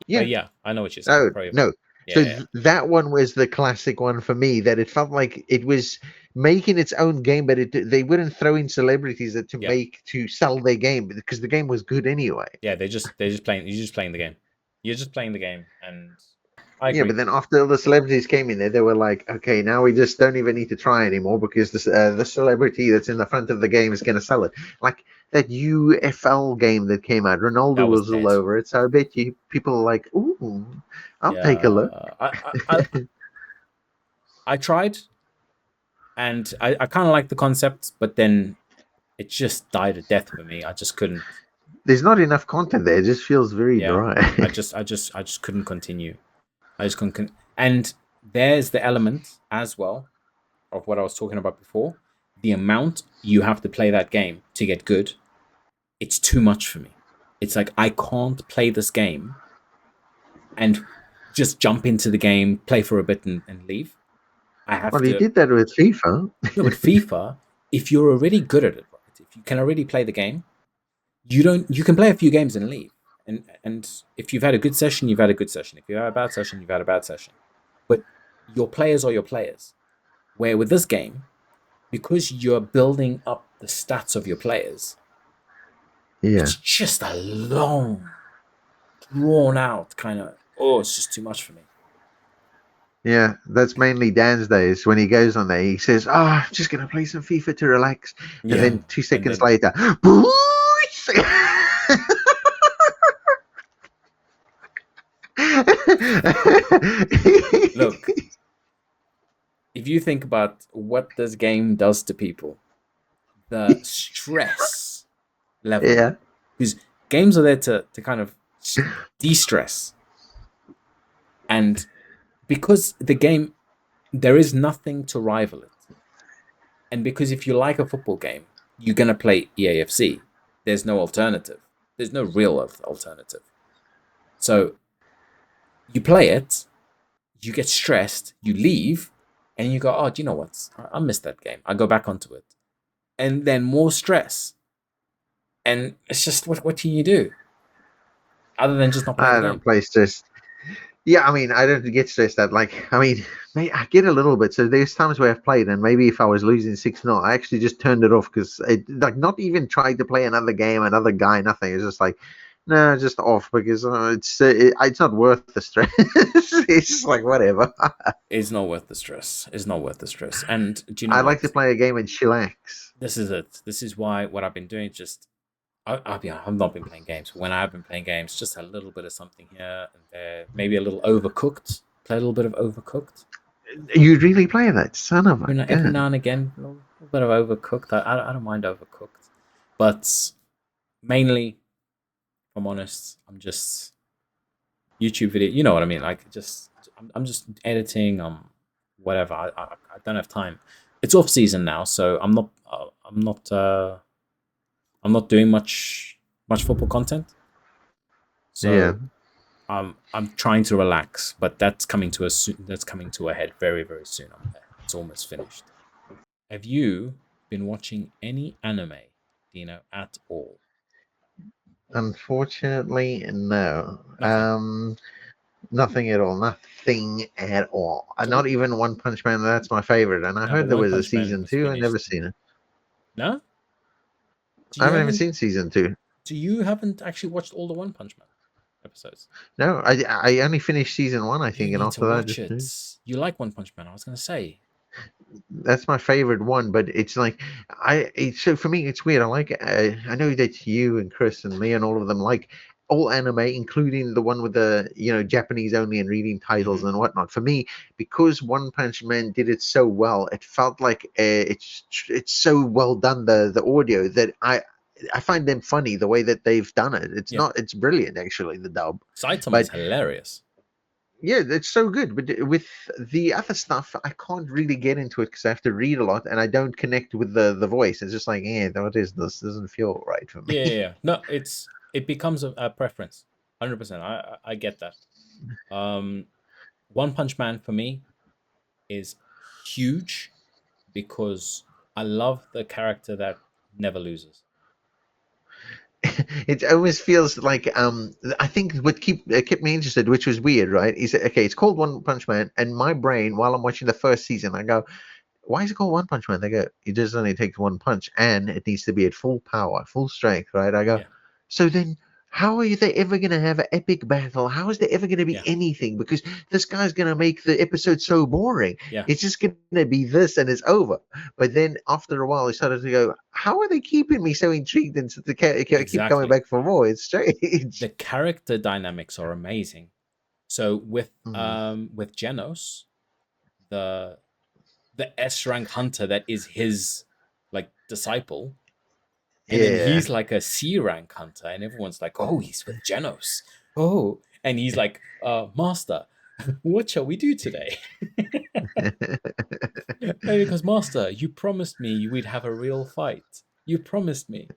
S2: Yeah.
S1: Yeah, I know what you're saying.
S2: Oh
S1: Pro Evo.
S2: no. So
S1: Yeah,
S2: that one was the classic one for me. That it felt like it was making its own game, but they wouldn't throw in celebrities to
S1: yeah,
S2: make to sell their game because the game was good anyway.
S1: yeah. They're just playing. You're just playing the game. You're just playing the game, and I
S2: Yeah,
S1: agree.
S2: but then after all the celebrities came in there, they were like, okay, now we just don't even need to try anymore because the celebrity that's in the front of the game is going to sell it. Like that UFL game that came out, Ronaldo
S1: That was
S2: was all
S1: dead.
S2: over it. So I bet you people are like, ooh, I'll take a look.
S1: Yeah, I tried, and I kind of liked the concept, but then it just died a death for me. I just couldn't.
S2: There's not enough content there. It just feels very
S1: Yeah,
S2: dry.
S1: I just couldn't continue. I just couldn't. And there's the element as well of what I was talking about before. The amount you have to play that game to get good, it's too much for me. It's like I can't play this game and just jump into the game, play for a bit, and leave. I have
S2: Well, he
S1: to.
S2: did that with FIFA.
S1: No, but FIFA, if you're already good at it, right? If you can already play the game, you don't. You can play a few games and leave. And if you've had a good session, you've had a good session. If you've had a bad session, you've had a bad session. But your players are your players. Where with this game, because you're building up the stats of your players,
S2: Yeah.
S1: it's just a long, drawn out kind of. Oh, it's just too much for me.
S2: Yeah, that's mainly Dan's days. When he goes on there, he says, "Oh, I'm just gonna play some FIFA to relax," and
S1: Yeah,
S2: then two
S1: and
S2: seconds
S1: then
S2: later,
S1: look, if you think about what this game does to people, the stress level,
S2: yeah,
S1: because games are there to kind of de-stress, and because the game there is nothing to rival it, and because if you like a football game, you're gonna play EAFC. There's no alternative. There's no real alternative. So you play it, you get stressed, you leave, and you go, "Oh, do you know what? I missed that game. I go back onto it." And then more stress. And it's just what can you do other than just not play the
S2: I don't
S1: game?
S2: play stressed. Yeah, I mean, I don't get stressed out. Like, I mean, I get a little bit. So there's times where I've played, and maybe if I was losing 6-0, I actually just turned it off because it, like, not even tried to play another game, another guy, nothing. It's just like, no, just off because it's not worth the stress. It's just like whatever.
S1: It's not worth the stress. It's not worth the stress. And do you know
S2: I like to
S1: what?
S2: play a game and chillax.
S1: This is it. This is why what I've been doing. Just I've not been playing games. When I have been playing games, just a little bit of something here and there. Maybe a little overcooked. Play a little bit of overcooked.
S2: You really play that, son of a
S1: Every
S2: gun.
S1: now and again, a little bit of overcooked. I don't mind overcooked, but mainly, if I'm honest, I'm just YouTube video. You know what I mean? Like just I'm just editing. Whatever. I don't have time. It's off season now, so I'm not doing much football content.
S2: Yeah.
S1: So I'm trying to relax, but that's coming to that's coming to a head very very soon. It's almost finished. Have you been watching any anime, Dino, at all?
S2: Unfortunately, no.
S1: Nothing.
S2: Nothing at all. Nothing at all.
S1: So
S2: Not even One Punch Man. That's my favorite. And I
S1: no, but
S2: heard there
S1: One
S2: was a
S1: Punch Man
S2: season
S1: was
S2: two. I
S1: finished.
S2: never seen it.
S1: No, do
S2: I
S1: you
S2: haven't even
S1: haven't
S2: seen season two.
S1: do you haven't actually watched all the One Punch Man episodes?
S2: No, I only finished season one, I
S1: You
S2: think, and
S1: need to
S2: after that,
S1: watch
S2: just
S1: it. You like One Punch Man? I was gonna say.
S2: that's my favorite one. But it's like so for me, it's weird. I like I know that you and Chris and me and all of them like all anime, including the one with the Japanese only and reading titles and whatnot. For me, because One Punch Man did it so well, it felt like it's so well done, the audio, that I find them funny the way that they've done it.
S1: Yeah.
S2: It's brilliant actually, the dub.
S1: Citing is
S2: But
S1: hilarious.
S2: yeah, it's so good. But with the other stuff, I can't really get into it because I have to read a lot and I don't connect with the voice. It's just like, what is this? Doesn't feel right for
S1: Yeah, yeah,
S2: me.
S1: yeah. No, it becomes a preference. 100%. I get that. One Punch Man for me is huge because I love the character that never loses.
S2: It always feels like I think what kept me interested, which was weird, right? Is that, okay, it's called One Punch Man, and my brain, while I'm watching the first season, I go, why is it called One Punch Man? They go, it just only takes one punch, and it needs to be at full power, full strength, right? I go,
S1: Yeah,
S2: so then how are they ever going to have an epic battle? How is there ever going to be
S1: yeah,
S2: anything? Because this guy's going to make the episode so boring.
S1: yeah.
S2: It's just going to be this and it's over. But then after a while, I started to go, how are they keeping me so intrigued and to keep coming
S1: Exactly.
S2: back for more? It's strange.
S1: The character dynamics are amazing. So
S2: Mm.
S1: with Genos, the S rank hunter that is his like disciple, and then
S2: Yeah.
S1: he's like a C rank hunter, and everyone's like, "Oh, he's with Genos." Oh, and he's like, "Master, what shall we do today?" And he goes, "Master, you promised me we'd have a real fight. You promised me."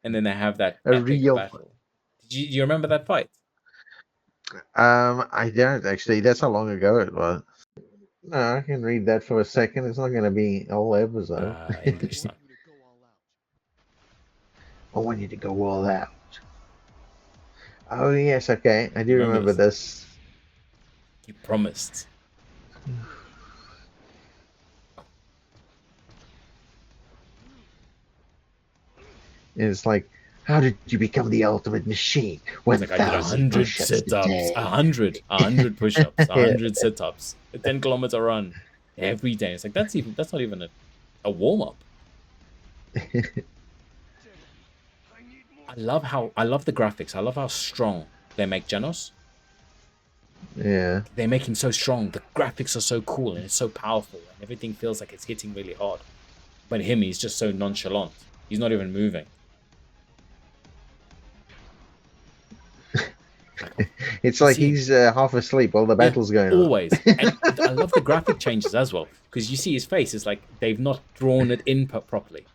S1: And then they have that
S2: A
S1: epic
S2: real.
S1: battle. Do you remember that fight?
S2: I don't actually. That's how long ago it was. No, I can read that for a second. It's not going to be a whole episode.
S1: English son.
S2: I want you to go all out. Oh yes, okay. I
S1: You
S2: do
S1: remember
S2: remember
S1: this?
S2: this.
S1: You promised.
S2: It's like, how did you become the ultimate machine?
S1: He's
S2: One
S1: like, I did
S2: thousand
S1: 100
S2: push-ups a
S1: sit-ups,
S2: day.
S1: 100 push-ups,
S2: Yeah.
S1: 100 sit-ups, a 10-kilometer run every day. It's like that's not even a warm-up. I love the graphics. I love how strong they make Genos.
S2: Yeah.
S1: They make him so strong. The graphics are so cool and it's so powerful and everything feels like it's hitting really hard. But him, he's just so nonchalant. He's not even moving.
S2: It's
S1: You
S2: like
S1: see him.
S2: he's half asleep while the
S1: Yeah,
S2: battle's going on.
S1: always. And I love the graphic changes as well because you see his face. It's like they've not drawn it in properly,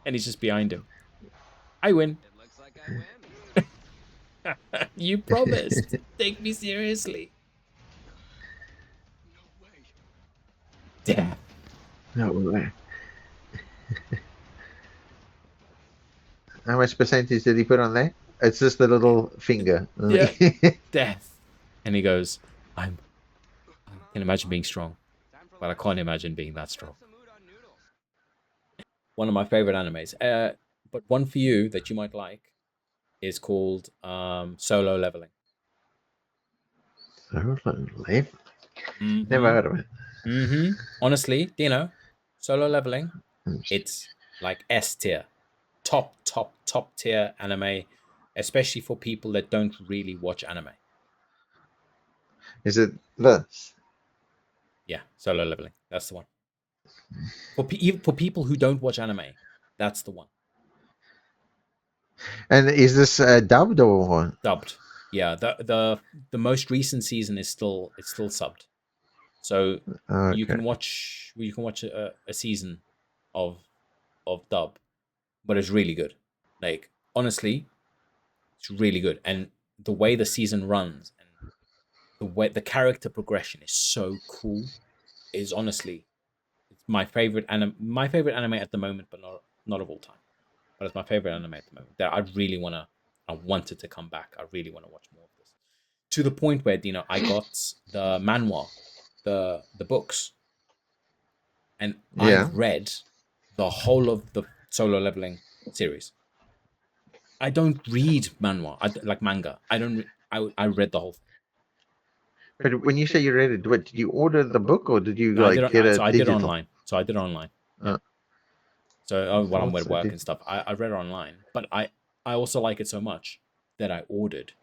S1: and he's just behind him. I win. You promised. Take me seriously. Death.
S2: No way. How much percentage did he put on there? It's just the little finger.
S1: Yeah. Death. And he goes, I can imagine being strong, but I can't imagine being that strong. One of my favorite animes. But one for you that you might like is called Solo Leveling.
S2: Solo leveling. Never
S1: Mm-hmm.
S2: heard of it.
S1: Mm-hmm. Honestly, Dino, Solo Leveling, it's like S tier. Top tier anime, especially for people that don't really watch anime.
S2: Is it this?
S1: Yeah, Solo Leveling. That's the one. For people who don't watch anime, that's the one.
S2: And is this dubbed or what?
S1: Dubbed. Yeah, the most recent season is still subbed. So you
S2: Okay.
S1: can watch a season of dub, but it's really good. Like honestly, it's really good. And the way the season runs and the way the character progression is so cool. Is honestly it's my favorite anime at the moment, but not of all time. But it's my favorite anime at the moment. That I wanted to come back. I really want to watch more of this. To the point where I got the manhwa, the books, and
S2: Yeah.
S1: I've read the whole of the Solo Leveling series. I don't read manhwa, like manga. I don't. I read the whole thing.
S2: But when you say you read it, what did you order the book or did you
S1: No, I did.
S2: like get
S1: So
S2: it
S1: I did it
S2: digital?
S1: online. So I did it online. Yeah.
S2: Uh,
S1: So
S2: I
S1: while I'm
S2: thought
S1: at
S2: so.
S1: work and stuff, I read it online. But I also like it so much that I ordered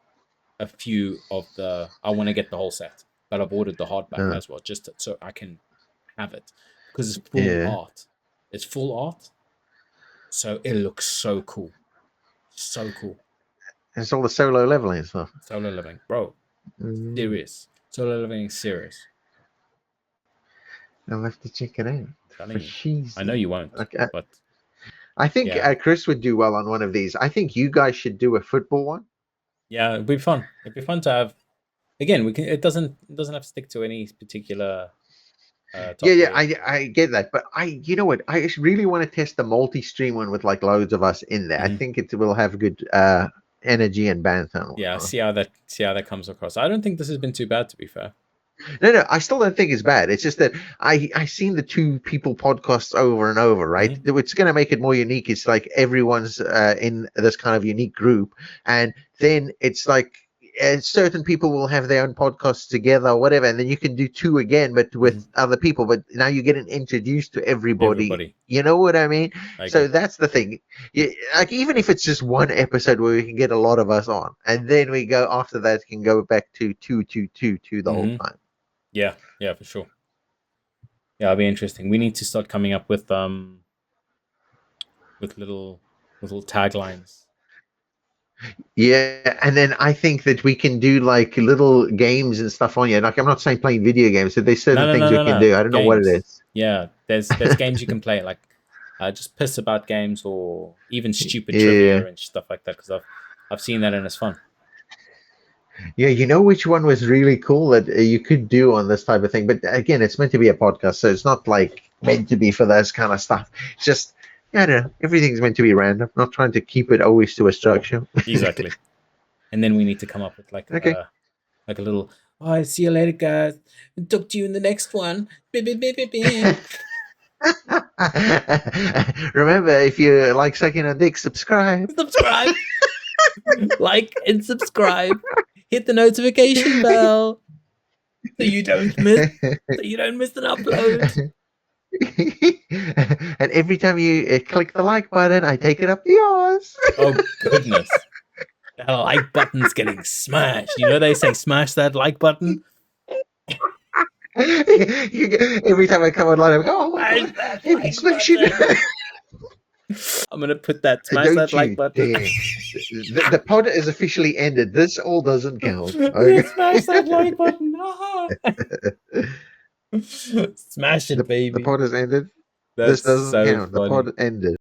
S1: a few of the. I want to get the whole set, but I've ordered the hardback
S2: Uh,
S1: as well, just so I can have it because it's full
S2: yeah.
S1: art. It's full art, so it looks so cool, so cool.
S2: It's all the solo leveling stuff.
S1: Solo living, bro.
S2: Mm,
S1: Serious. Solo living is serious.
S2: I'll have to check it out. For
S1: Telling you. I know
S2: cheesy.
S1: you won't,
S2: Okay.
S1: but
S2: I think
S1: yeah,
S2: Chris would do well on one of these. I think you guys should do a football one.
S1: yeah, it'd be fun. It'd be fun to have. Again, we can. It doesn't have to stick to any particular
S2: Yeah,
S1: topic.
S2: yeah, I get that, but you know what? I just really want to test the multi-stream one with like loads of us in there. I
S1: Mhm.
S2: think it will have good energy and banter and
S1: Yeah,
S2: whatnot.
S1: see how that comes across. I don't think this has been too bad, to be fair.
S2: No, no, I still don't think it's bad. It's just that I seen the two people podcasts over and over, right?
S1: Hmm.
S2: What's going to make it more unique is like everyone's in this kind of unique group, and then it's like certain people will have their own podcasts together or whatever, and then you can do two again, but
S1: Hmm.
S2: with other people. But now you're getting introduced to everybody.
S1: Everybody,
S2: You know what I mean?
S1: I
S2: So
S1: agree.
S2: that's the thing. Like even if it's just one episode where we can get a lot of us on, and then we go after that can go back to two the whole
S1: Hmm.
S2: time.
S1: Yeah, yeah, for sure. Yeah, it'll be interesting. We need to start coming up with little taglines.
S2: Yeah, and then I think that we can do like little games and stuff on here. Like I'm not saying playing video games, so there's
S1: No,
S2: certain
S1: no,
S2: things
S1: no,
S2: we
S1: no,
S2: can
S1: no.
S2: do. I don't know what it
S1: Games.
S2: is.
S1: Yeah, there's games you can play like just piss about games or even stupid
S2: Yeah,
S1: trivia and stuff like that because I've seen that and it's fun.
S2: yeah. You know which one was really cool that you could do on this type of thing. But again, it's meant to be a podcast, so it's not like meant to be for those kind of stuff. It's just yeah, I don't know. Everything's meant to be random. Not trying to keep it always to a structure.
S1: Exactly. And then we need to come up with
S2: Okay.
S1: like a little. Oh, I see you later, guys. Talk to you in the next one. Beep, beep, beep, beep, beep.
S2: Remember, if you like sucking a dick, subscribe.
S1: Subscribe, like, and subscribe. Hit the notification bell so you don't miss an upload.
S2: And every time you click the like button, I take it up yours.
S1: Oh goodness, that like button's getting smashed. You know they say smash that like button.
S2: Every time I come online, I go, oh my
S1: Smash
S2: god,
S1: that
S2: Evan,
S1: like
S2: smash it.
S1: button. I'm gonna put that smash
S2: Don't
S1: that like
S2: you
S1: button.
S2: dare. The pod is officially ended. This all doesn't count. Okay.
S1: Smash that like button. Smash
S2: The,
S1: it,
S2: the
S1: baby.
S2: pod is ended. This
S1: That's
S2: doesn't
S1: so
S2: count. The
S1: funny.
S2: pod ended.